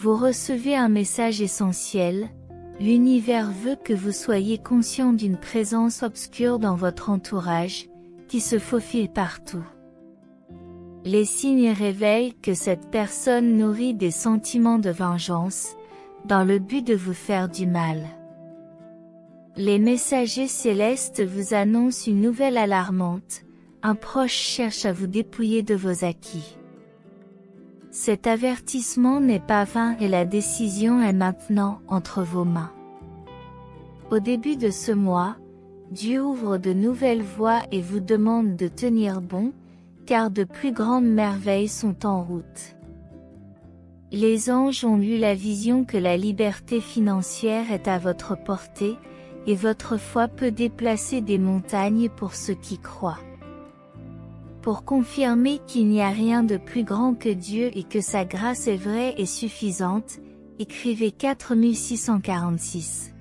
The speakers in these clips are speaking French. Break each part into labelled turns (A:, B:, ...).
A: Vous recevez un message essentiel. L'univers veut que vous soyez conscient d'une présence obscure dans votre entourage, qui se faufile partout. Les signes révèlent que cette personne nourrit des sentiments de vengeance, dans le but de vous faire du mal. Les messagers célestes vous annoncent une nouvelle alarmante, un proche cherche à vous dépouiller de vos acquis. Cet avertissement n'est pas vain et la décision est maintenant entre vos mains. Au début de ce mois, Dieu ouvre de nouvelles voies et vous demande de tenir bon, car de plus grandes merveilles sont en route. Les anges ont eu la vision que la liberté financière est à votre portée, et votre foi peut déplacer des montagnes pour ceux qui croient. Pour confirmer qu'il n'y a rien de plus grand que Dieu et que sa grâce est vraie et suffisante, écrivez 4646.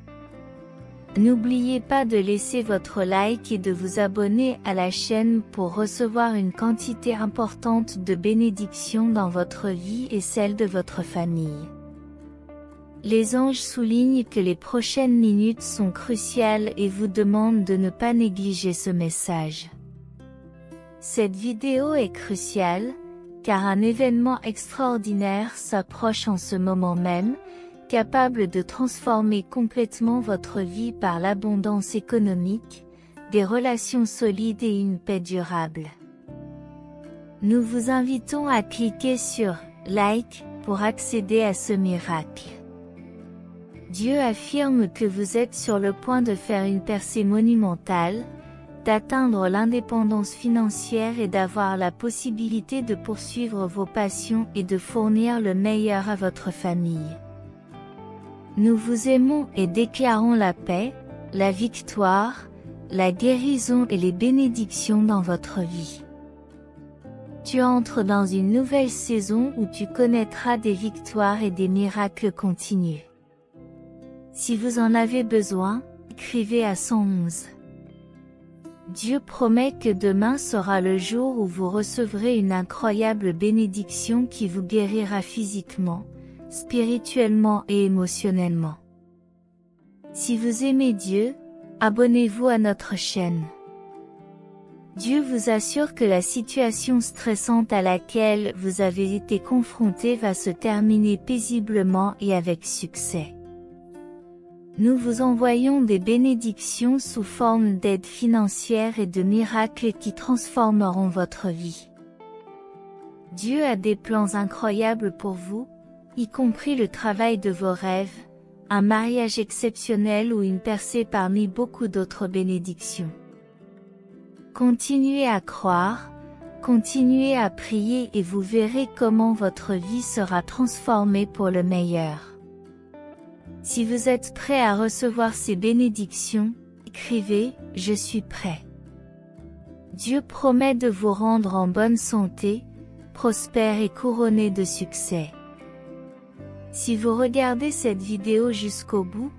A: N'oubliez pas de laisser votre like et de vous abonner à la chaîne pour recevoir une quantité importante de bénédictions dans votre vie et celle de votre famille. Les anges soulignent que les prochaines minutes sont cruciales et vous demandent de ne pas négliger ce message. Cette vidéo est cruciale, car un événement extraordinaire s'approche en ce moment même, capable de transformer complètement votre vie par l'abondance économique, des relations solides et une paix durable. Nous vous invitons à cliquer sur « Like » pour accéder à ce miracle. Dieu affirme que vous êtes sur le point de faire une percée monumentale, d'atteindre l'indépendance financière et d'avoir la possibilité de poursuivre vos passions et de fournir le meilleur à votre famille. Nous vous aimons et déclarons la paix, la victoire, la guérison et les bénédictions dans votre vie. Tu entres dans une nouvelle saison où tu connaîtras des victoires et des miracles continus. Si vous en avez besoin, écrivez à 111. Dieu promet que demain sera le jour où vous recevrez une incroyable bénédiction qui vous guérira physiquement, spirituellement et émotionnellement. Si vous aimez Dieu, abonnez-vous à notre chaîne. Dieu vous assure que la situation stressante à laquelle vous avez été confronté va se terminer paisiblement et avec succès. Nous vous envoyons des bénédictions sous forme d'aide financière et de miracles qui transformeront votre vie. Dieu a des plans incroyables pour vous, y compris le travail de vos rêves, un mariage exceptionnel ou une percée parmi beaucoup d'autres bénédictions. Continuez à croire, continuez à prier et vous verrez comment votre vie sera transformée pour le meilleur. Si vous êtes prêt à recevoir ces bénédictions, écrivez « Je suis prêt ». Dieu promet de vous rendre en bonne santé, prospère et couronné de succès. Si vous regardez cette vidéo jusqu'au bout,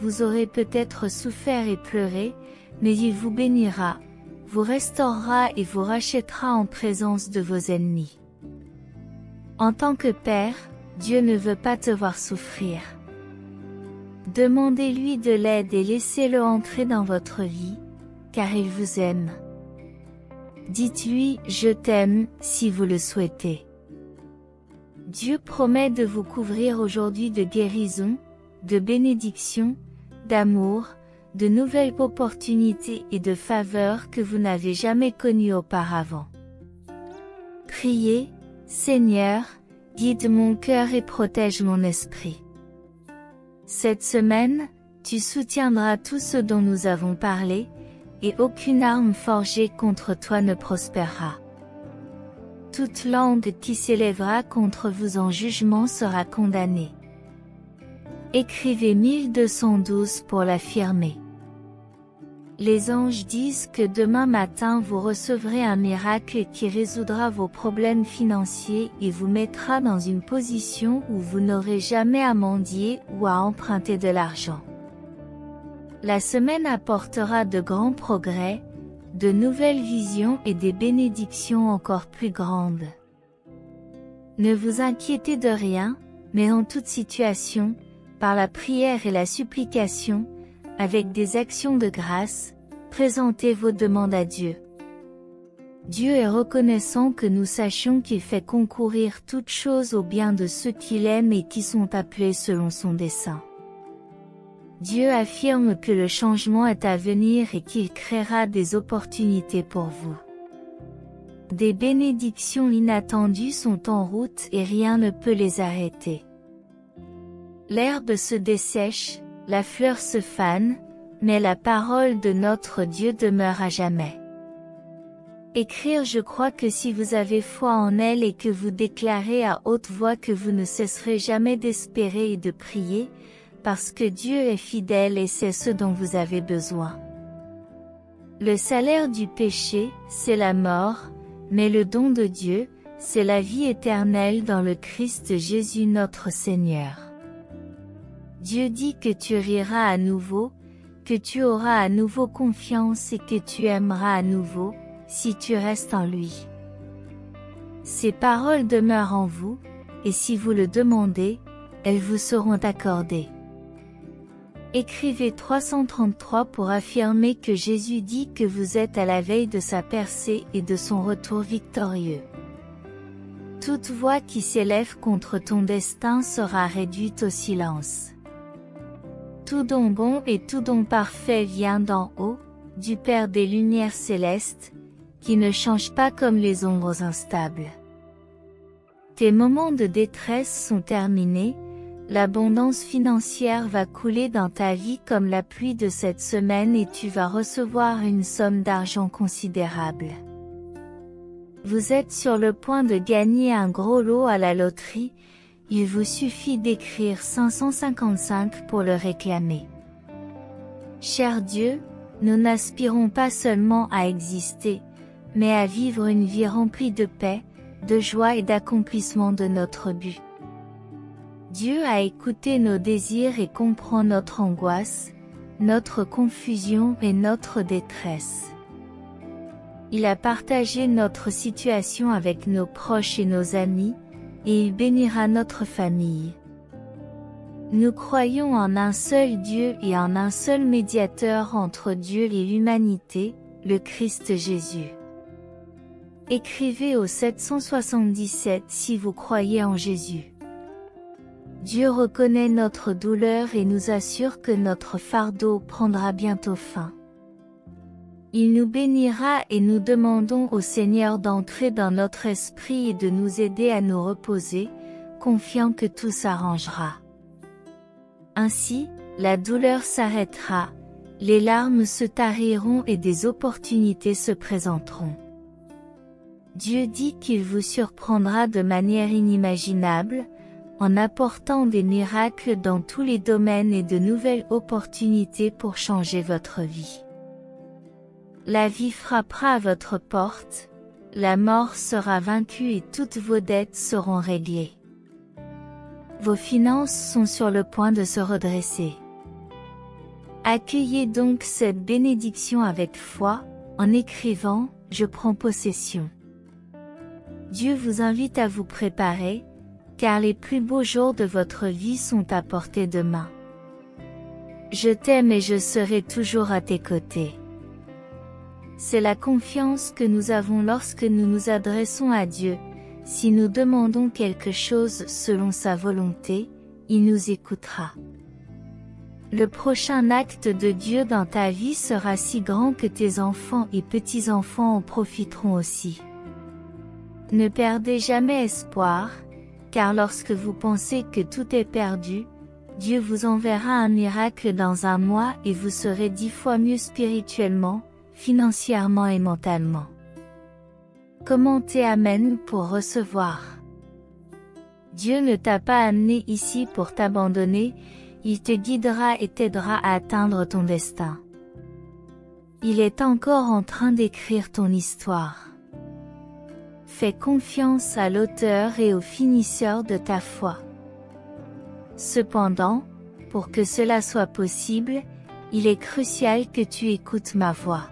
A: vous aurez peut-être souffert et pleuré, mais il vous bénira, vous restaurera et vous rachètera en présence de vos ennemis. En tant que Père, Dieu ne veut pas te voir souffrir. Demandez-lui de l'aide et laissez-le entrer dans votre vie, car il vous aime. Dites-lui « Je t'aime » si vous le souhaitez. Dieu promet de vous couvrir aujourd'hui de guérison, de bénédiction, d'amour, de nouvelles opportunités et de faveurs que vous n'avez jamais connues auparavant. Priez, Seigneur, guide mon cœur et protège mon esprit. Cette semaine, tu soutiendras tout ce dont nous avons parlé, et aucune arme forgée contre toi ne prospérera. Toute langue qui s'élèvera contre vous en jugement sera condamnée. Écrivez 1212 pour l'affirmer. Les anges disent que demain matin vous recevrez un miracle qui résoudra vos problèmes financiers et vous mettra dans une position où vous n'aurez jamais à mendier ou à emprunter de l'argent. La semaine apportera de grands progrès, de nouvelles visions et des bénédictions encore plus grandes. Ne vous inquiétez de rien, mais en toute situation, par la prière et la supplication, avec des actions de grâce, présentez vos demandes à Dieu. Dieu est reconnaissant que nous sachions qu'il fait concourir toutes choses au bien de ceux qu'il aime et qui sont appelés selon son dessein. Dieu affirme que le changement est à venir et qu'il créera des opportunités pour vous. Des bénédictions inattendues sont en route et rien ne peut les arrêter. L'herbe se dessèche, la fleur se fane, mais la parole de notre Dieu demeure à jamais. Écrire: je crois que si vous avez foi en elle et que vous déclarez à haute voix que vous ne cesserez jamais d'espérer et de prier, parce que Dieu est fidèle et c'est ce dont vous avez besoin. Le salaire du péché, c'est la mort, mais le don de Dieu, c'est la vie éternelle dans le Christ Jésus notre Seigneur. Dieu dit que tu riras à nouveau, que tu auras à nouveau confiance et que tu aimeras à nouveau, si tu restes en lui. Ces paroles demeurent en vous, et si vous le demandez, elles vous seront accordées. Écrivez 333 pour affirmer que Jésus dit que vous êtes à la veille de sa percée et de son retour victorieux. Toute voix qui s'élève contre ton destin sera réduite au silence. Tout don bon et tout don parfait vient d'en haut, du Père des lumières célestes, qui ne change pas comme les ombres instables. Tes moments de détresse sont terminés, l'abondance financière va couler dans ta vie comme la pluie de cette semaine et tu vas recevoir une somme d'argent considérable. Vous êtes sur le point de gagner un gros lot à la loterie, il vous suffit d'écrire 555 pour le réclamer. Cher Dieu, nous n'aspirons pas seulement à exister, mais à vivre une vie remplie de paix, de joie et d'accomplissement de notre but. Dieu a écouté nos désirs et comprend notre angoisse, notre confusion et notre détresse. Il a partagé notre situation avec nos proches et nos amis, et il bénira notre famille. Nous croyons en un seul Dieu et en un seul médiateur entre Dieu et l'humanité, le Christ Jésus. Écrivez au 777 si vous croyez en Jésus. Dieu reconnaît notre douleur et nous assure que notre fardeau prendra bientôt fin. Il nous bénira et nous demandons au Seigneur d'entrer dans notre esprit et de nous aider à nous reposer, confiant que tout s'arrangera. Ainsi, la douleur s'arrêtera, les larmes se tariront et des opportunités se présenteront. Dieu dit qu'il vous surprendra de manière inimaginable, en apportant des miracles dans tous les domaines et de nouvelles opportunités pour changer votre vie. La vie frappera à votre porte, la mort sera vaincue et toutes vos dettes seront réglées. Vos finances sont sur le point de se redresser. Accueillez donc cette bénédiction avec foi, en écrivant « Je prends possession ». Dieu vous invite à vous préparer, car les plus beaux jours de votre vie sont à portée de main. Je t'aime et je serai toujours à tes côtés. C'est la confiance que nous avons lorsque nous nous adressons à Dieu. Si nous demandons quelque chose selon sa volonté, il nous écoutera. Le prochain acte de Dieu dans ta vie sera si grand que tes enfants et petits-enfants en profiteront aussi. Ne perdez jamais espoir, car lorsque vous pensez que tout est perdu, Dieu vous enverra un miracle dans un mois et vous serez 10 fois mieux spirituellement, financièrement et mentalement. Commentez Amen pour recevoir. Dieu ne t'a pas amené ici pour t'abandonner, il te guidera et t'aidera à atteindre ton destin. Il est encore en train d'écrire ton histoire. Fais confiance à l'auteur et au finisseur de ta foi. Cependant, pour que cela soit possible, il est crucial que tu écoutes ma voix.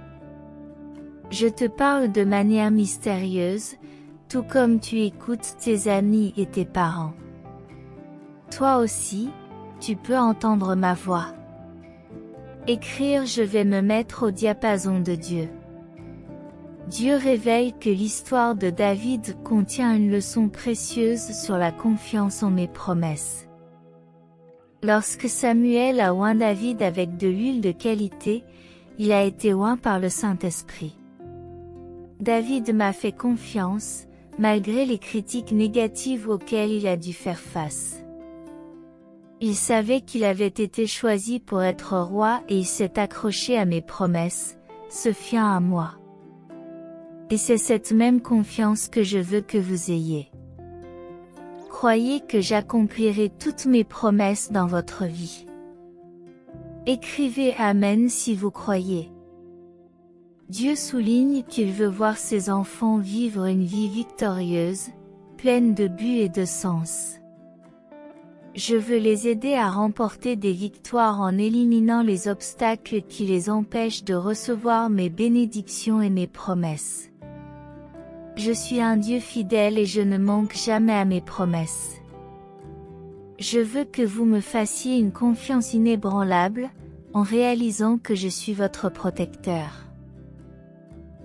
A: Je te parle de manière mystérieuse, tout comme tu écoutes tes amis et tes parents. Toi aussi, tu peux entendre ma voix. Écrire, je vais me mettre au diapason de Dieu. Dieu révèle que l'histoire de David contient une leçon précieuse sur la confiance en mes promesses. Lorsque Samuel a oint David avec de l'huile de qualité, il a été oint par le Saint-Esprit. David m'a fait confiance, malgré les critiques négatives auxquelles il a dû faire face. Il savait qu'il avait été choisi pour être roi et il s'est accroché à mes promesses, se fiant à moi. Et c'est cette même confiance que je veux que vous ayez. Croyez que j'accomplirai toutes mes promesses dans votre vie. Écrivez Amen si vous croyez. Dieu souligne qu'il veut voir ses enfants vivre une vie victorieuse, pleine de but et de sens. Je veux les aider à remporter des victoires en éliminant les obstacles qui les empêchent de recevoir mes bénédictions et mes promesses. Je suis un Dieu fidèle et je ne manque jamais à mes promesses. Je veux que vous me fassiez une confiance inébranlable, en réalisant que je suis votre protecteur.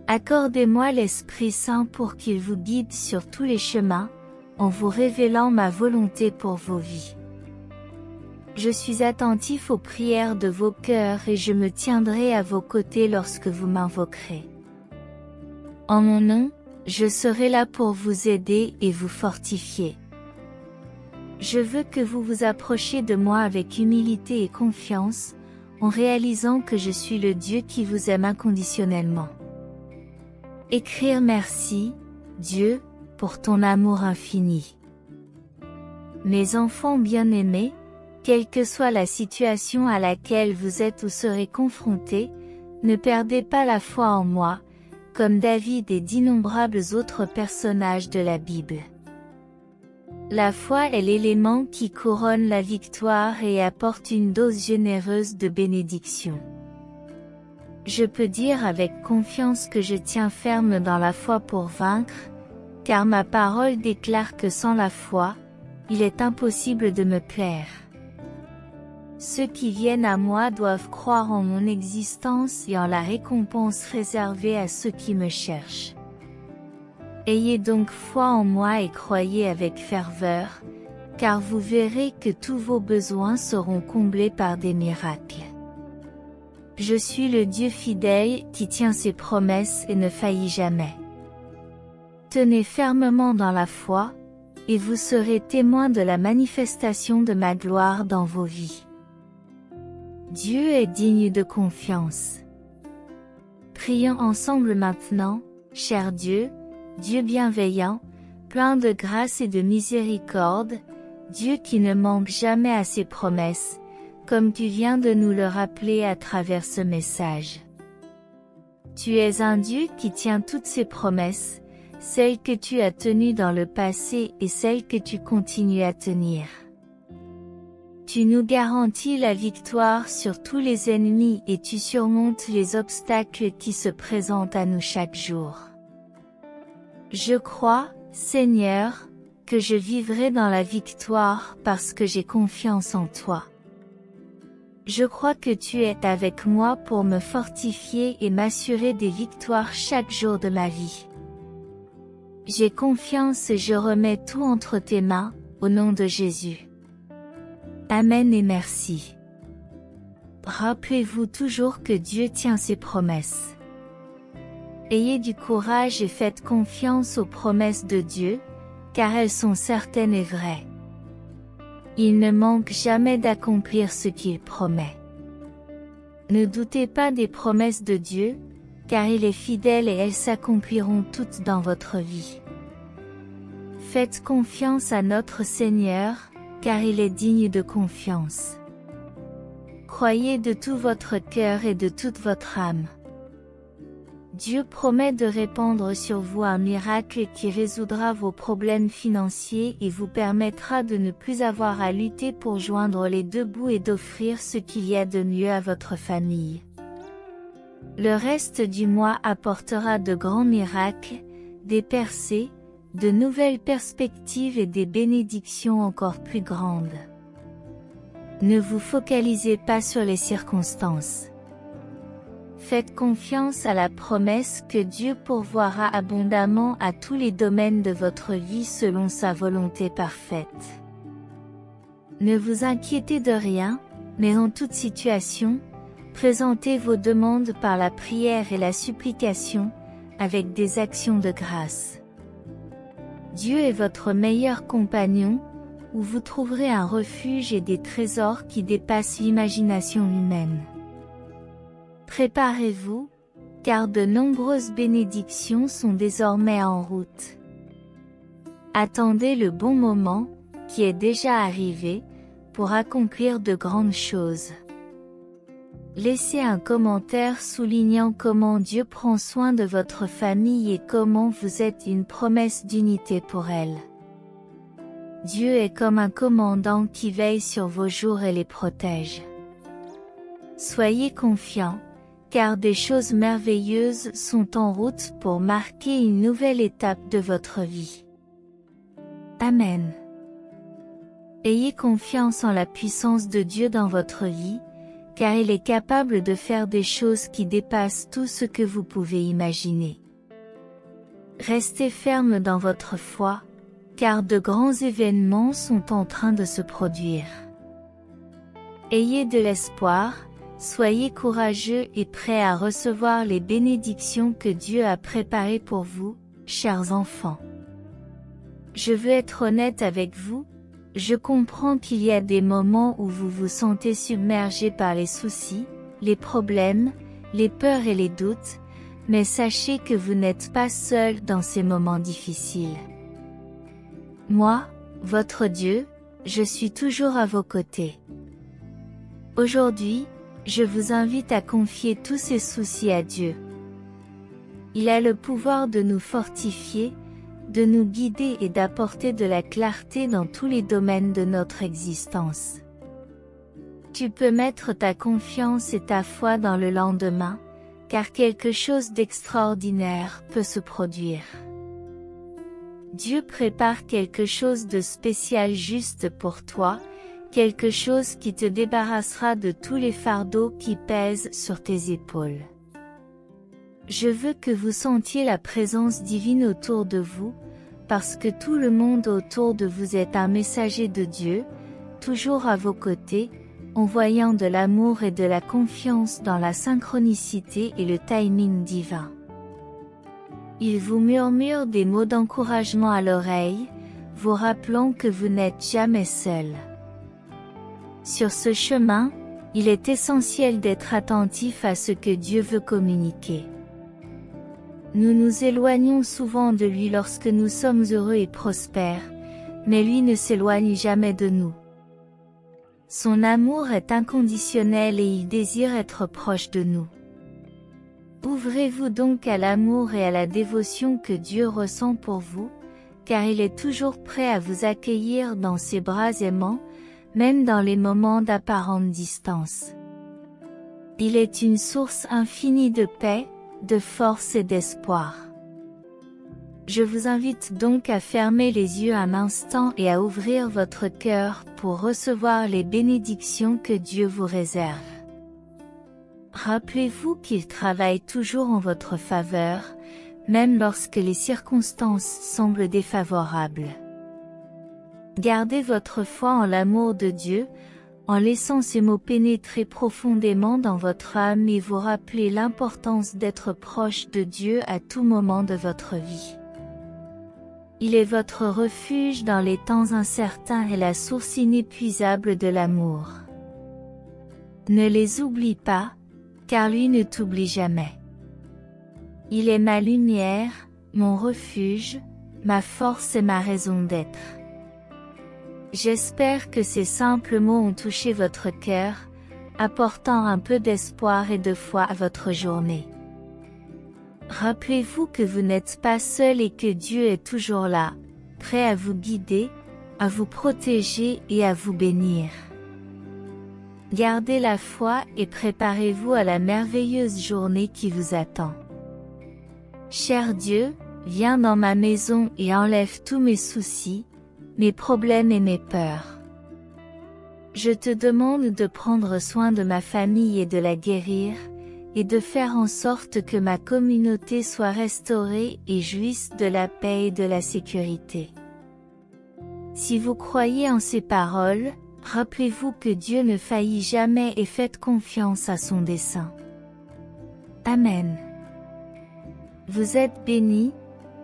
A: Accordez-moi l'Esprit Saint pour qu'il vous guide sur tous les chemins, en vous révélant ma volonté pour vos vies. Je suis attentif aux prières de vos cœurs et je me tiendrai à vos côtés lorsque vous m'invoquerez. En mon nom, je serai là pour vous aider et vous fortifier. Je veux que vous vous approchiez de moi avec humilité et confiance, en réalisant que je suis le Dieu qui vous aime inconditionnellement. Écrire merci, Dieu, pour ton amour infini. Mes enfants bien-aimés, quelle que soit la situation à laquelle vous êtes ou serez confrontés, ne perdez pas la foi en moi, comme David et d'innombrables autres personnages de la Bible. La foi est l'élément qui couronne la victoire et apporte une dose généreuse de bénédiction. Je peux dire avec confiance que je tiens ferme dans la foi pour vaincre, car ma parole déclare que sans la foi, il est impossible de me plaire. Ceux qui viennent à moi doivent croire en mon existence et en la récompense réservée à ceux qui me cherchent. Ayez donc foi en moi et croyez avec ferveur, car vous verrez que tous vos besoins seront comblés par des miracles. Je suis le Dieu fidèle qui tient ses promesses et ne faillit jamais. Tenez fermement dans la foi, et vous serez témoins de la manifestation de ma gloire dans vos vies. Dieu est digne de confiance. Prions ensemble maintenant, cher Dieu, Dieu bienveillant, plein de grâce et de miséricorde, Dieu qui ne manque jamais à ses promesses, comme tu viens de nous le rappeler à travers ce message. Tu es un Dieu qui tient toutes ses promesses, celles que tu as tenues dans le passé et celles que tu continues à tenir. Tu nous garantis la victoire sur tous les ennemis et tu surmontes les obstacles qui se présentent à nous chaque jour. Je crois, Seigneur, que je vivrai dans la victoire parce que j'ai confiance en toi. Je crois que tu es avec moi pour me fortifier et m'assurer des victoires chaque jour de ma vie. J'ai confiance et je remets tout entre tes mains, au nom de Jésus. Amen et merci. Rappelez-vous toujours que Dieu tient ses promesses. Ayez du courage et faites confiance aux promesses de Dieu, car elles sont certaines et vraies. Il ne manque jamais d'accomplir ce qu'il promet. Ne doutez pas des promesses de Dieu, car il est fidèle et elles s'accompliront toutes dans votre vie. Faites confiance à notre Seigneur, car il est digne de confiance. Croyez de tout votre cœur et de toute votre âme. Dieu promet de répandre sur vous un miracle qui résoudra vos problèmes financiers et vous permettra de ne plus avoir à lutter pour joindre les deux bouts et d'offrir ce qu'il y a de mieux à votre famille. Le reste du mois apportera de grands miracles, des percées, de nouvelles perspectives et des bénédictions encore plus grandes. Ne vous focalisez pas sur les circonstances. Faites confiance à la promesse que Dieu pourvoira abondamment à tous les domaines de votre vie selon sa volonté parfaite. Ne vous inquiétez de rien, mais en toute situation, présentez vos demandes par la prière et la supplication, avec des actions de grâce. Dieu est votre meilleur compagnon, où vous trouverez un refuge et des trésors qui dépassent l'imagination humaine. Préparez-vous, car de nombreuses bénédictions sont désormais en route. Attendez le bon moment, qui est déjà arrivé, pour accomplir de grandes choses. Laissez un commentaire soulignant comment Dieu prend soin de votre famille et comment vous êtes une promesse d'unité pour elle. Dieu est comme un commandant qui veille sur vos jours et les protège. Soyez confiants, car des choses merveilleuses sont en route pour marquer une nouvelle étape de votre vie. Amen. Ayez confiance en la puissance de Dieu dans votre vie, car il est capable de faire des choses qui dépassent tout ce que vous pouvez imaginer. Restez ferme dans votre foi, car de grands événements sont en train de se produire. Ayez de l'espoir, soyez courageux et prêts à recevoir les bénédictions que Dieu a préparées pour vous, chers enfants. Je veux être honnête avec vous, je comprends qu'il y a des moments où vous vous sentez submergé par les soucis, les problèmes, les peurs et les doutes, mais sachez que vous n'êtes pas seul dans ces moments difficiles. Moi, votre Dieu, je suis toujours à vos côtés. Aujourd'hui, je vous invite à confier tous ces soucis à Dieu. Il a le pouvoir de nous fortifier, de nous guider et d'apporter de la clarté dans tous les domaines de notre existence. Tu peux mettre ta confiance et ta foi dans le lendemain, car quelque chose d'extraordinaire peut se produire. Dieu prépare quelque chose de spécial juste pour toi, quelque chose qui te débarrassera de tous les fardeaux qui pèsent sur tes épaules. Je veux que vous sentiez la présence divine autour de vous, parce que tout le monde autour de vous est un messager de Dieu, toujours à vos côtés, envoyant de l'amour et de la confiance dans la synchronicité et le timing divin. Il vous murmure des mots d'encouragement à l'oreille, vous rappelant que vous n'êtes jamais seul. Sur ce chemin, il est essentiel d'être attentif à ce que Dieu veut communiquer. Nous nous éloignons souvent de lui lorsque nous sommes heureux et prospères, mais lui ne s'éloigne jamais de nous. Son amour est inconditionnel et il désire être proche de nous. Ouvrez-vous donc à l'amour et à la dévotion que Dieu ressent pour vous, car il est toujours prêt à vous accueillir dans ses bras aimants, même dans les moments d'apparente distance. Il est une source infinie de paix, de force et d'espoir. Je vous invite donc à fermer les yeux un instant et à ouvrir votre cœur pour recevoir les bénédictions que Dieu vous réserve. Rappelez-vous qu'il travaille toujours en votre faveur, même lorsque les circonstances semblent défavorables. Gardez votre foi en l'amour de Dieu, en laissant ces mots pénétrer profondément dans votre âme et vous rappeler l'importance d'être proche de Dieu à tout moment de votre vie. Il est votre refuge dans les temps incertains et la source inépuisable de l'amour. Ne les oublie pas, car lui ne t'oublie jamais. Il est ma lumière, mon refuge, ma force et ma raison d'être. J'espère que ces simples mots ont touché votre cœur, apportant un peu d'espoir et de foi à votre journée. Rappelez-vous que vous n'êtes pas seul et que Dieu est toujours là, prêt à vous guider, à vous protéger et à vous bénir. Gardez la foi et préparez-vous à la merveilleuse journée qui vous attend. Cher Dieu, viens dans ma maison et enlève tous mes soucis, mes problèmes et mes peurs. Je te demande de prendre soin de ma famille et de la guérir, et de faire en sorte que ma communauté soit restaurée et jouisse de la paix et de la sécurité. Si vous croyez en ces paroles, rappelez-vous que Dieu ne faillit jamais et faites confiance à son dessein. Amen. Vous êtes bénis,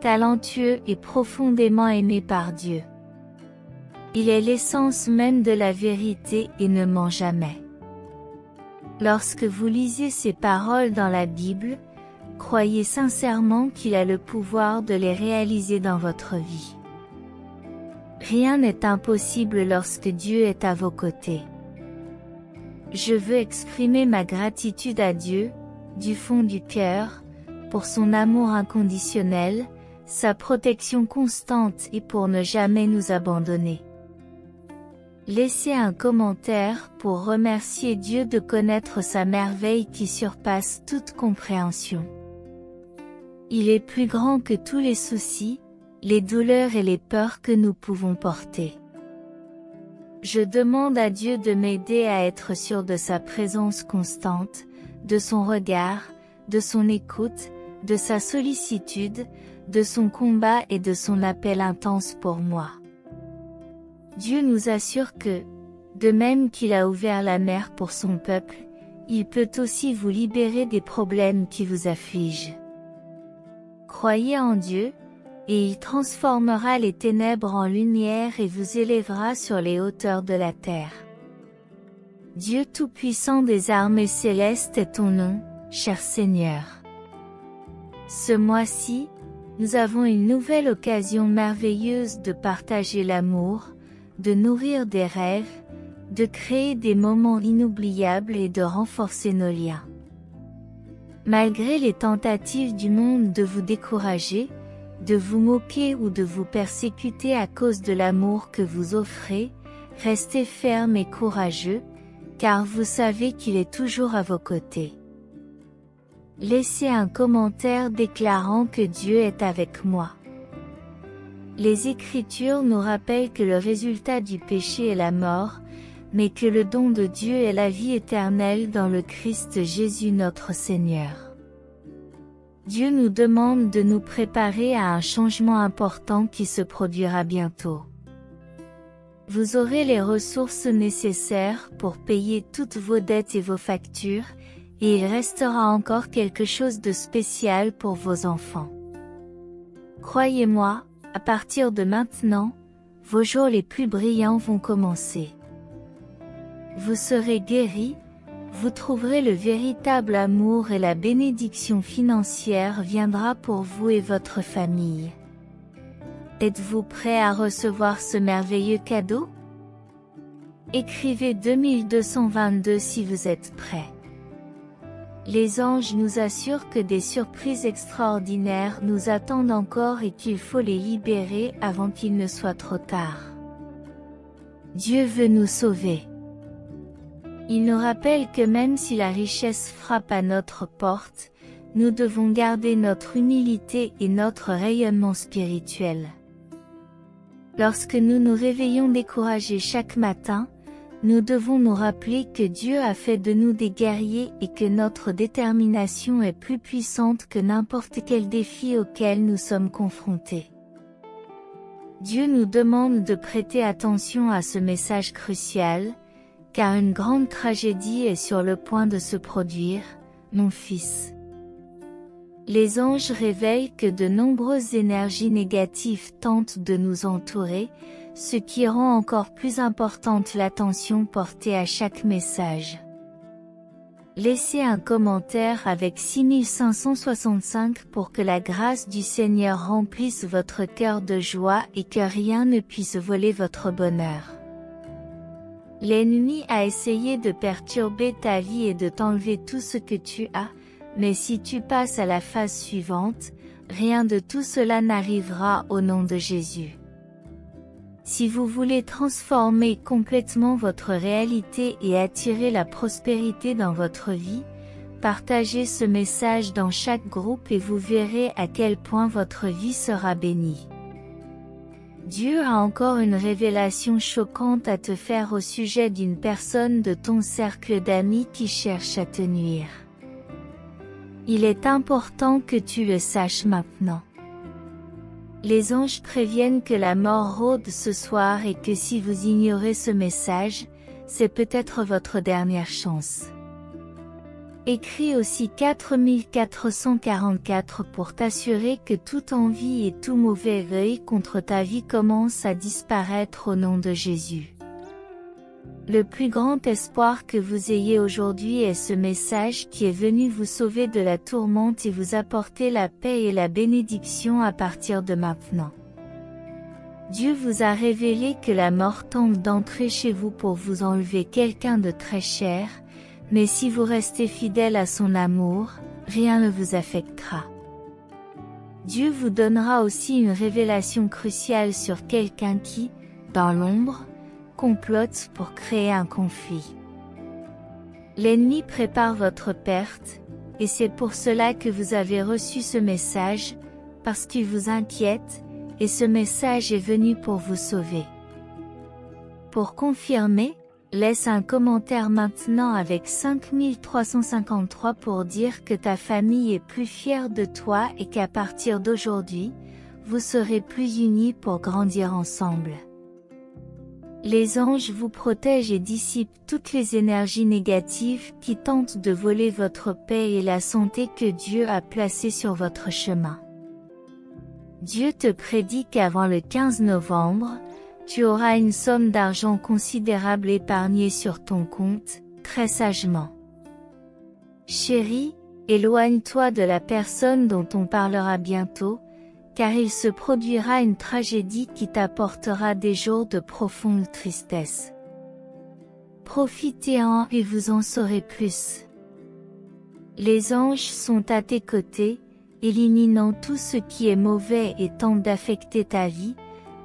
A: talentueux et profondément aimés par Dieu. Il est l'essence même de la vérité et ne ment jamais. Lorsque vous lisez ces paroles dans la Bible, croyez sincèrement qu'il a le pouvoir de les réaliser dans votre vie. Rien n'est impossible lorsque Dieu est à vos côtés. Je veux exprimer ma gratitude à Dieu, du fond du cœur, pour son amour inconditionnel, sa protection constante et pour ne jamais nous abandonner. Laissez un commentaire pour remercier Dieu de connaître sa merveille qui surpasse toute compréhension. Il est plus grand que tous les soucis, les douleurs et les peurs que nous pouvons porter. Je demande à Dieu de m'aider à être sûr de sa présence constante, de son regard, de son écoute, de sa sollicitude, de son combat et de son appel intense pour moi. Dieu nous assure que, de même qu'il a ouvert la mer pour son peuple, il peut aussi vous libérer des problèmes qui vous affligent. Croyez en Dieu, et il transformera les ténèbres en lumière et vous élèvera sur les hauteurs de la terre. Dieu Tout-Puissant des armées célestes est ton nom, cher Seigneur. Ce mois-ci, nous avons une nouvelle occasion merveilleuse de partager l'amour, de nourrir des rêves, de créer des moments inoubliables et de renforcer nos liens. Malgré les tentatives du monde de vous décourager, de vous moquer ou de vous persécuter à cause de l'amour que vous offrez, restez fermes et courageux, car vous savez qu'il est toujours à vos côtés. Laissez un commentaire déclarant que Dieu est avec moi. Les Écritures nous rappellent que le résultat du péché est la mort, mais que le don de Dieu est la vie éternelle dans le Christ Jésus notre Seigneur. Dieu nous demande de nous préparer à un changement important qui se produira bientôt. Vous aurez les ressources nécessaires pour payer toutes vos dettes et vos factures, et il restera encore quelque chose de spécial pour vos enfants. Croyez-moi, à partir de maintenant, vos jours les plus brillants vont commencer. Vous serez guéris, vous trouverez le véritable amour et la bénédiction financière viendra pour vous et votre famille. Êtes-vous prêt à recevoir ce merveilleux cadeau? Écrivez 2222 si vous êtes prêt. Les anges nous assurent que des surprises extraordinaires nous attendent encore et qu'il faut les libérer avant qu'il ne soit trop tard. Dieu veut nous sauver. Il nous rappelle que même si la richesse frappe à notre porte, nous devons garder notre humilité et notre rayonnement spirituel. Lorsque nous nous réveillons découragés chaque matin, nous devons nous rappeler que Dieu a fait de nous des guerriers et que notre détermination est plus puissante que n'importe quel défi auquel nous sommes confrontés. Dieu nous demande de prêter attention à ce message crucial, car une grande tragédie est sur le point de se produire, mon fils. Les anges révèlent que de nombreuses énergies négatives tentent de nous entourer, ce qui rend encore plus importante l'attention portée à chaque message. Laissez un commentaire avec 6565 pour que la grâce du Seigneur remplisse votre cœur de joie et que rien ne puisse voler votre bonheur. L'ennemi a essayé de perturber ta vie et de t'enlever tout ce que tu as, mais si tu passes à la phase suivante, rien de tout cela n'arrivera au nom de Jésus. Si vous voulez transformer complètement votre réalité et attirer la prospérité dans votre vie, partagez ce message dans chaque groupe et vous verrez à quel point votre vie sera bénie. Dieu a encore une révélation choquante à te faire au sujet d'une personne de ton cercle d'amis qui cherche à te nuire. Il est important que tu le saches maintenant. Les anges préviennent que la mort rôde ce soir et que si vous ignorez ce message, c'est peut-être votre dernière chance. Écris aussi 4444 pour t'assurer que toute envie et tout mauvais œil contre ta vie commence à disparaître au nom de Jésus. Le plus grand espoir que vous ayez aujourd'hui est ce message qui est venu vous sauver de la tourmente et vous apporter la paix et la bénédiction à partir de maintenant. Dieu vous a révélé que la mort tente d'entrer chez vous pour vous enlever quelqu'un de très cher, mais si vous restez fidèle à son amour, rien ne vous affectera. Dieu vous donnera aussi une révélation cruciale sur quelqu'un qui, dans l'ombre, complote pour créer un conflit. L'ennemi prépare votre perte, et c'est pour cela que vous avez reçu ce message, parce qu'il vous inquiète, et ce message est venu pour vous sauver. Pour confirmer, laisse un commentaire maintenant avec 5353 pour dire que ta famille est plus fière de toi et qu'à partir d'aujourd'hui, vous serez plus unis pour grandir ensemble. Les anges vous protègent et dissipent toutes les énergies négatives qui tentent de voler votre paix et la santé que Dieu a placée sur votre chemin. Dieu te prédit qu'avant le 15 novembre, tu auras une somme d'argent considérable épargnée sur ton compte, très sagement. Chérie, éloigne-toi de la personne dont on parlera bientôt, car il se produira une tragédie qui t'apportera des jours de profonde tristesse. Profitez-en et vous en saurez plus. Les anges sont à tes côtés, éliminant tout ce qui est mauvais et tentent d'affecter ta vie,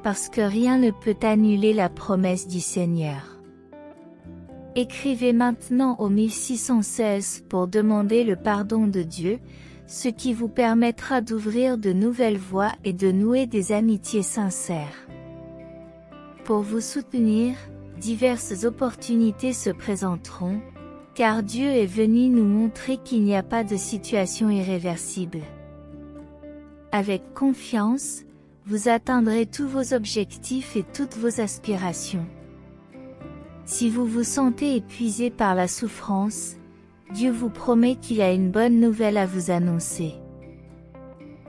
A: parce que rien ne peut annuler la promesse du Seigneur. Écrivez maintenant au 1616 pour demander le pardon de Dieu, ce qui vous permettra d'ouvrir de nouvelles voies et de nouer des amitiés sincères. Pour vous soutenir, diverses opportunités se présenteront, car Dieu est venu nous montrer qu'il n'y a pas de situation irréversible. Avec confiance, vous atteindrez tous vos objectifs et toutes vos aspirations. Si vous vous sentez épuisé par la souffrance, Dieu vous promet qu'il a une bonne nouvelle à vous annoncer.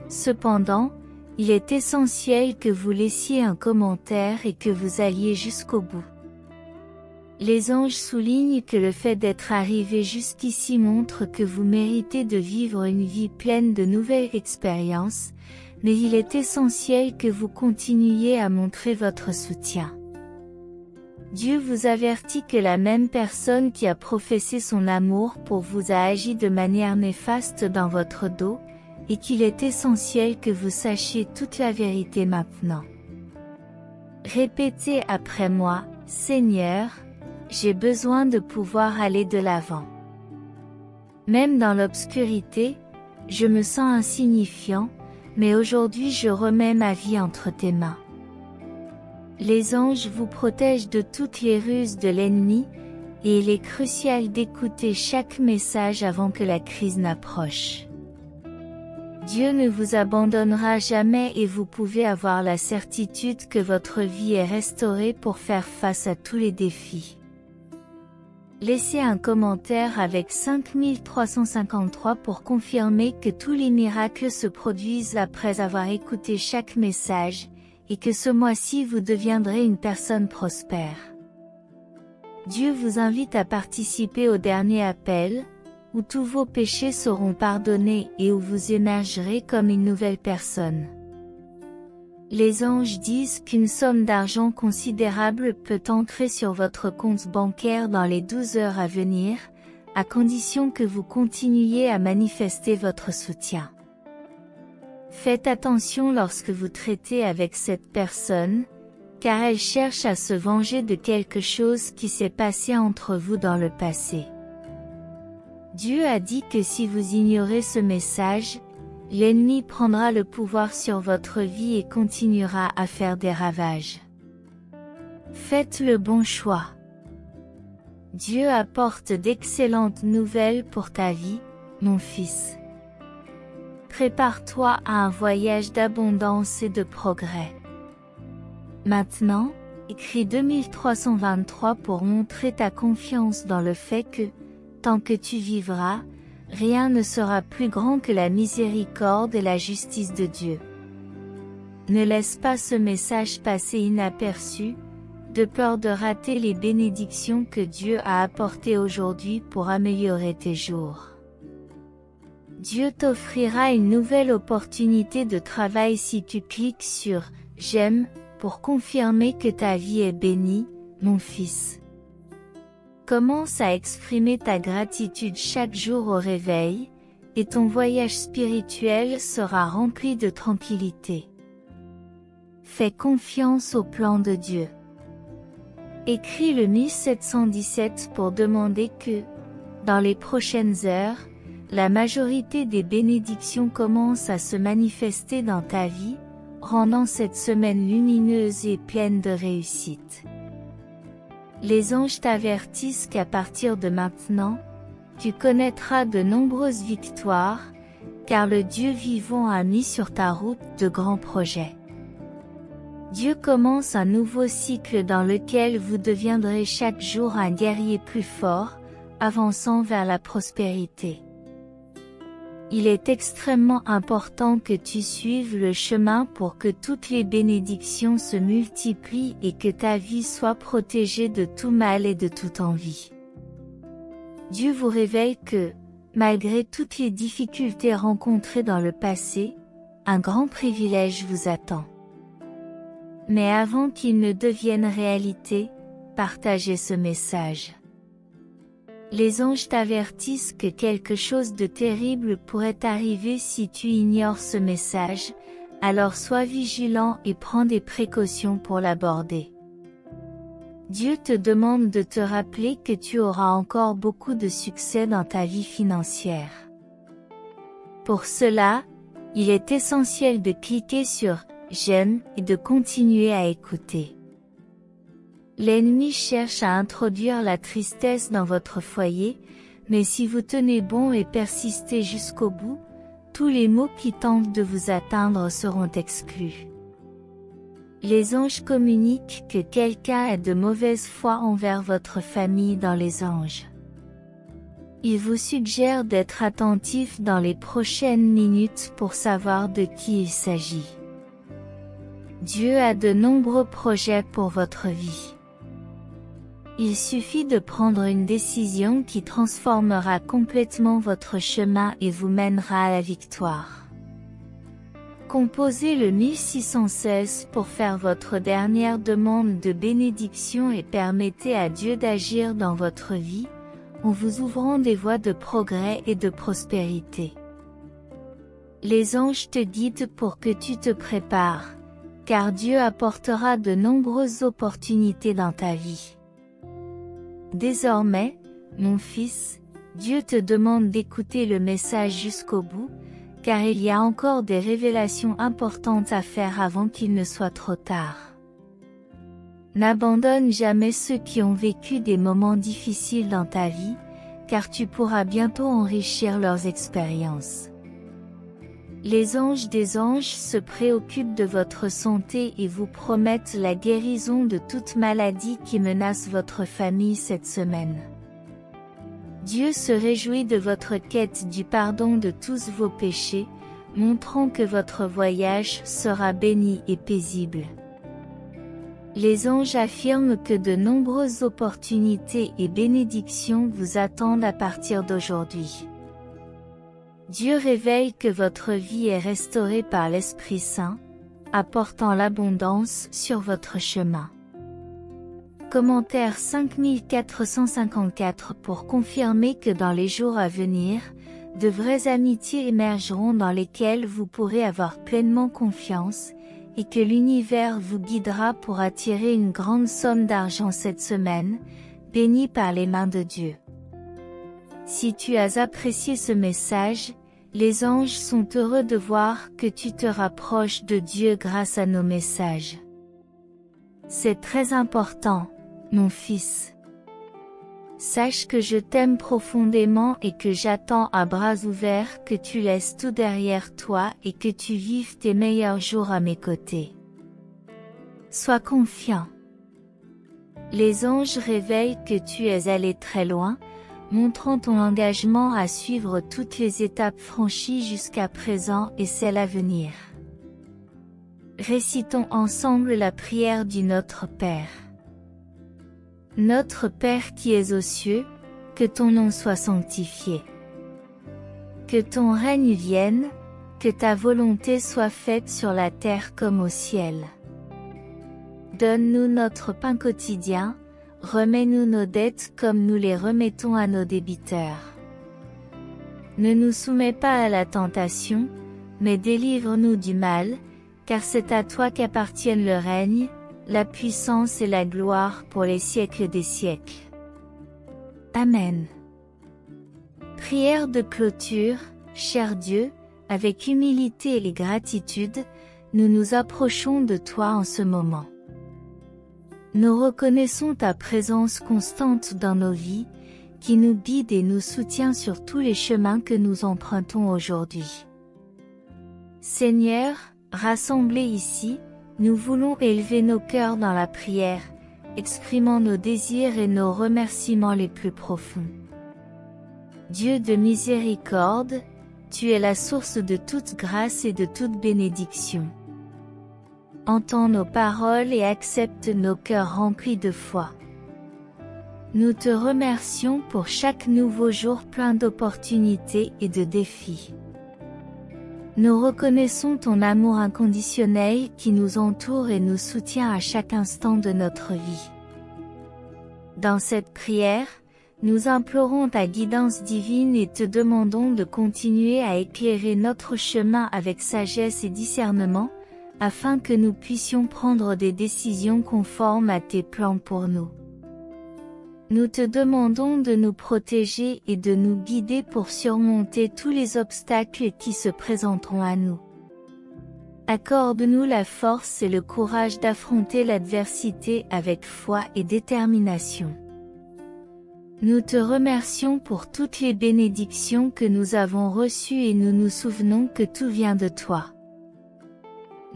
A: Cependant, il est essentiel que vous laissiez un commentaire et que vous alliez jusqu'au bout. Les anges soulignent que le fait d'être arrivé jusqu'ici montre que vous méritez de vivre une vie pleine de nouvelles expériences, mais il est essentiel que vous continuiez à montrer votre soutien. Dieu vous avertit que la même personne qui a professé son amour pour vous a agi de manière néfaste dans votre dos, et qu'il est essentiel que vous sachiez toute la vérité maintenant. Répétez après moi, Seigneur, j'ai besoin de pouvoir aller de l'avant. Même dans l'obscurité, je me sens insignifiant, mais aujourd'hui je remets ma vie entre tes mains. Les anges vous protègent de toutes les ruses de l'ennemi, et il est crucial d'écouter chaque message avant que la crise n'approche. Dieu ne vous abandonnera jamais et vous pouvez avoir la certitude que votre vie est restaurée pour faire face à tous les défis. Laissez un commentaire avec 5353 pour confirmer que tous les miracles se produisent après avoir écouté chaque message, et que ce mois-ci vous deviendrez une personne prospère. Dieu vous invite à participer au dernier appel, où tous vos péchés seront pardonnés et où vous émergerez comme une nouvelle personne. Les anges disent qu'une somme d'argent considérable peut entrer sur votre compte bancaire dans les 12 heures à venir, à condition que vous continuiez à manifester votre soutien. Faites attention lorsque vous traitez avec cette personne, car elle cherche à se venger de quelque chose qui s'est passé entre vous dans le passé. Dieu a dit que si vous ignorez ce message, l'ennemi prendra le pouvoir sur votre vie et continuera à faire des ravages. Faites le bon choix. Dieu apporte d'excellentes nouvelles pour ta vie, mon fils. Prépare-toi à un voyage d'abondance et de progrès. Maintenant, écris 2323 pour montrer ta confiance dans le fait que, tant que tu vivras, rien ne sera plus grand que la miséricorde et la justice de Dieu. Ne laisse pas ce message passer inaperçu, de peur de rater les bénédictions que Dieu a apportées aujourd'hui pour améliorer tes jours. Dieu t'offrira une nouvelle opportunité de travail si tu cliques sur « J'aime » pour confirmer que ta vie est bénie, mon fils. Commence à exprimer ta gratitude chaque jour au réveil, et ton voyage spirituel sera rempli de tranquillité. Fais confiance au plan de Dieu. Écris le 1717 pour demander que, dans les prochaines heures, la majorité des bénédictions commencent à se manifester dans ta vie, rendant cette semaine lumineuse et pleine de réussite. Les anges t'avertissent qu'à partir de maintenant, tu connaîtras de nombreuses victoires, car le Dieu vivant a mis sur ta route de grands projets. Dieu commence un nouveau cycle dans lequel vous deviendrez chaque jour un guerrier plus fort, avançant vers la prospérité. Il est extrêmement important que tu suives le chemin pour que toutes les bénédictions se multiplient et que ta vie soit protégée de tout mal et de toute envie. Dieu vous révèle que, malgré toutes les difficultés rencontrées dans le passé, un grand privilège vous attend. Mais avant qu'il ne devienne réalité, partagez ce message. Les anges t'avertissent que quelque chose de terrible pourrait arriver si tu ignores ce message, alors sois vigilant et prends des précautions pour l'aborder. Dieu te demande de te rappeler que tu auras encore beaucoup de succès dans ta vie financière. Pour cela, il est essentiel de cliquer sur « J'aime » et de continuer à écouter. L'ennemi cherche à introduire la tristesse dans votre foyer, mais si vous tenez bon et persistez jusqu'au bout, tous les maux qui tentent de vous atteindre seront exclus. Les anges communiquent que quelqu'un a de mauvaise foi envers votre famille dans les anges. Ils vous suggèrent d'être attentif dans les prochaines minutes pour savoir de qui il s'agit. Dieu a de nombreux projets pour votre vie. Il suffit de prendre une décision qui transformera complètement votre chemin et vous mènera à la victoire. Composez le 1616 pour faire votre dernière demande de bénédiction et permettez à Dieu d'agir dans votre vie, en vous ouvrant des voies de progrès et de prospérité. Les anges te guident pour que tu te prépares, car Dieu apportera de nombreuses opportunités dans ta vie. Désormais, mon fils, Dieu te demande d'écouter le message jusqu'au bout, car il y a encore des révélations importantes à faire avant qu'il ne soit trop tard. N'abandonne jamais ceux qui ont vécu des moments difficiles dans ta vie, car tu pourras bientôt enrichir leurs expériences. Les anges des anges se préoccupent de votre santé et vous promettent la guérison de toute maladie qui menace votre famille cette semaine. Dieu se réjouit de votre quête du pardon de tous vos péchés, montrant que votre voyage sera béni et paisible. Les anges affirment que de nombreuses opportunités et bénédictions vous attendent à partir d'aujourd'hui. Dieu révèle que votre vie est restaurée par l'Esprit Saint, apportant l'abondance sur votre chemin. Commentaire 5454 pour confirmer que dans les jours à venir, de vraies amitiés émergeront dans lesquelles vous pourrez avoir pleinement confiance, et que l'univers vous guidera pour attirer une grande somme d'argent cette semaine, bénie par les mains de Dieu. Si tu as apprécié ce message, Les anges sont heureux de voir que tu te rapproches de Dieu grâce à nos messages. C'est très important, mon fils. Sache que je t'aime profondément et que j'attends à bras ouverts que tu laisses tout derrière toi et que tu vives tes meilleurs jours à mes côtés. Sois confiant. Les anges révèlent que tu es allé très loin, montrant ton engagement à suivre toutes les étapes franchies jusqu'à présent et celles à venir. Récitons ensemble la prière du Notre Père. Notre Père qui es aux cieux, que ton nom soit sanctifié. Que ton règne vienne, que ta volonté soit faite sur la terre comme au ciel. Donne-nous notre pain quotidien, remets-nous nos dettes comme nous les remettons à nos débiteurs. Ne nous soumets pas à la tentation, mais délivre-nous du mal, car c'est à toi qu'appartiennent le règne, la puissance et la gloire pour les siècles des siècles. Amen. Prière de clôture, cher Dieu, avec humilité et gratitude, nous nous approchons de toi en ce moment. Nous reconnaissons ta présence constante dans nos vies, qui nous guide et nous soutient sur tous les chemins que nous empruntons aujourd'hui. Seigneur, rassemblés ici, nous voulons élever nos cœurs dans la prière, exprimant nos désirs et nos remerciements les plus profonds. Dieu de miséricorde, tu es la source de toute grâce et de toute bénédiction. Entends nos paroles et accepte nos cœurs remplis de foi. Nous te remercions pour chaque nouveau jour plein d'opportunités et de défis. Nous reconnaissons ton amour inconditionnel qui nous entoure et nous soutient à chaque instant de notre vie. Dans cette prière, nous implorons ta guidance divine et te demandons de continuer à éclairer notre chemin avec sagesse et discernement, afin que nous puissions prendre des décisions conformes à tes plans pour nous. Nous te demandons de nous protéger et de nous guider pour surmonter tous les obstacles qui se présenteront à nous. Accorde-nous la force et le courage d'affronter l'adversité avec foi et détermination. Nous te remercions pour toutes les bénédictions que nous avons reçues et nous nous souvenons que tout vient de toi.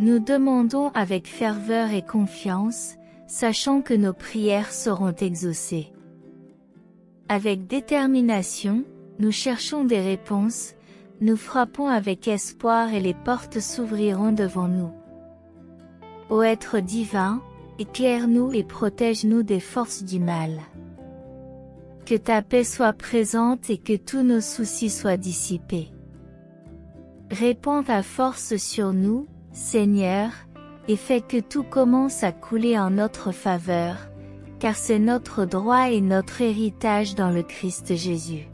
A: Nous demandons avec ferveur et confiance, sachant que nos prières seront exaucées. Avec détermination, nous cherchons des réponses, nous frappons avec espoir et les portes s'ouvriront devant nous. Ô être divin, éclaire-nous et protège-nous des forces du mal. Que ta paix soit présente et que tous nos soucis soient dissipés. Répands ta force sur nous, Seigneur, et fais que tout commence à couler en notre faveur, car c'est notre droit et notre héritage dans le Christ Jésus.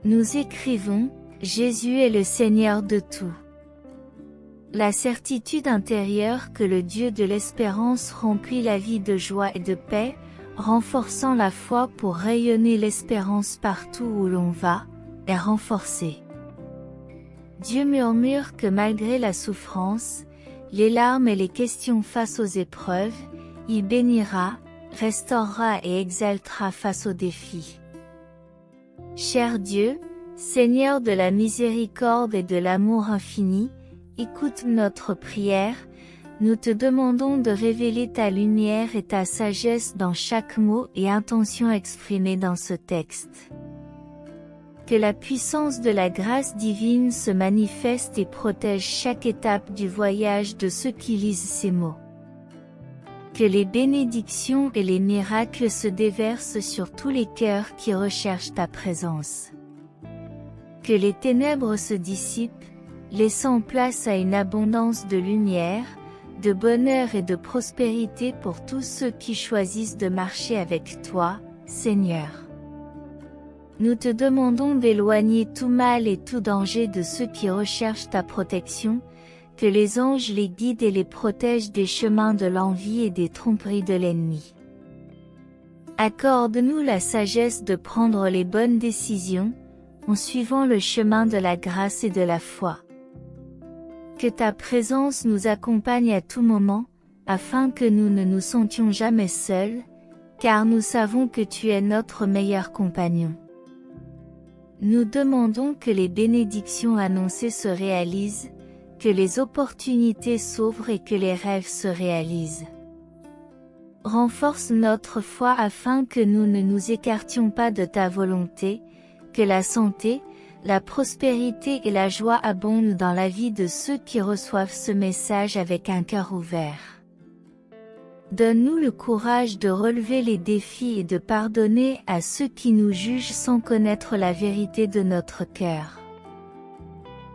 A: Nous écrivons, Jésus est le Seigneur de tout. La certitude intérieure que le Dieu de l'espérance remplit la vie de joie et de paix, renforçant la foi pour rayonner l'espérance partout où l'on va, est renforcée. Dieu murmure que malgré la souffrance, les larmes et les questions face aux épreuves, il bénira, restaurera et exaltera face aux défis. Cher Dieu, Seigneur de la miséricorde et de l'amour infini, écoute notre prière, nous te demandons de révéler ta lumière et ta sagesse dans chaque mot et intention exprimée dans ce texte. Que la puissance de la grâce divine se manifeste et protège chaque étape du voyage de ceux qui lisent ces mots. Que les bénédictions et les miracles se déversent sur tous les cœurs qui recherchent ta présence. Que les ténèbres se dissipent, laissant place à une abondance de lumière, de bonheur et de prospérité pour tous ceux qui choisissent de marcher avec toi, Seigneur. Nous te demandons d'éloigner tout mal et tout danger de ceux qui recherchent ta protection, que les anges les guident et les protègent des chemins de l'envie et des tromperies de l'ennemi. Accorde-nous la sagesse de prendre les bonnes décisions, en suivant le chemin de la grâce et de la foi. Que ta présence nous accompagne à tout moment, afin que nous ne nous sentions jamais seuls, car nous savons que tu es notre meilleur compagnon. Nous demandons que les bénédictions annoncées se réalisent, que les opportunités s'ouvrent et que les rêves se réalisent. Renforce notre foi afin que nous ne nous écartions pas de ta volonté, que la santé, la prospérité et la joie abondent dans la vie de ceux qui reçoivent ce message avec un cœur ouvert. Donne-nous le courage de relever les défis et de pardonner à ceux qui nous jugent sans connaître la vérité de notre cœur.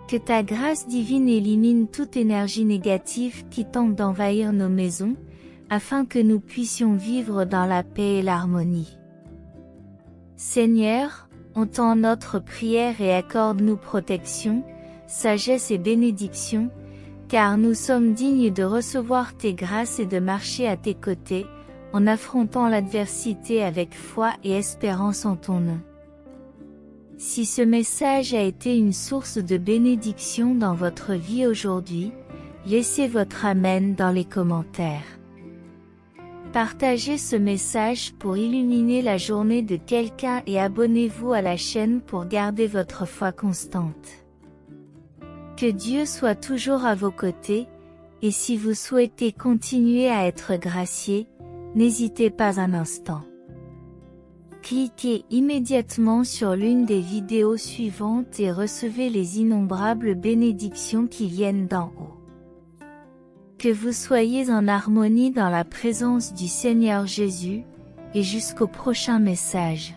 A: Que ta grâce divine élimine toute énergie négative qui tente d'envahir nos maisons, afin que nous puissions vivre dans la paix et l'harmonie. Seigneur, entends notre prière et accorde-nous protection, sagesse et bénédiction, car nous sommes dignes de recevoir tes grâces et de marcher à tes côtés, en affrontant l'adversité avec foi et espérance en ton nom. Si ce message a été une source de bénédiction dans votre vie aujourd'hui, laissez votre Amen dans les commentaires. Partagez ce message pour illuminer la journée de quelqu'un et abonnez-vous à la chaîne pour garder votre foi constante. Que Dieu soit toujours à vos côtés, et si vous souhaitez continuer à être gracié, n'hésitez pas un instant. Cliquez immédiatement sur l'une des vidéos suivantes et recevez les innombrables bénédictions qui viennent d'en haut. Que vous soyez en harmonie dans la présence du Seigneur Jésus, et jusqu'au prochain message.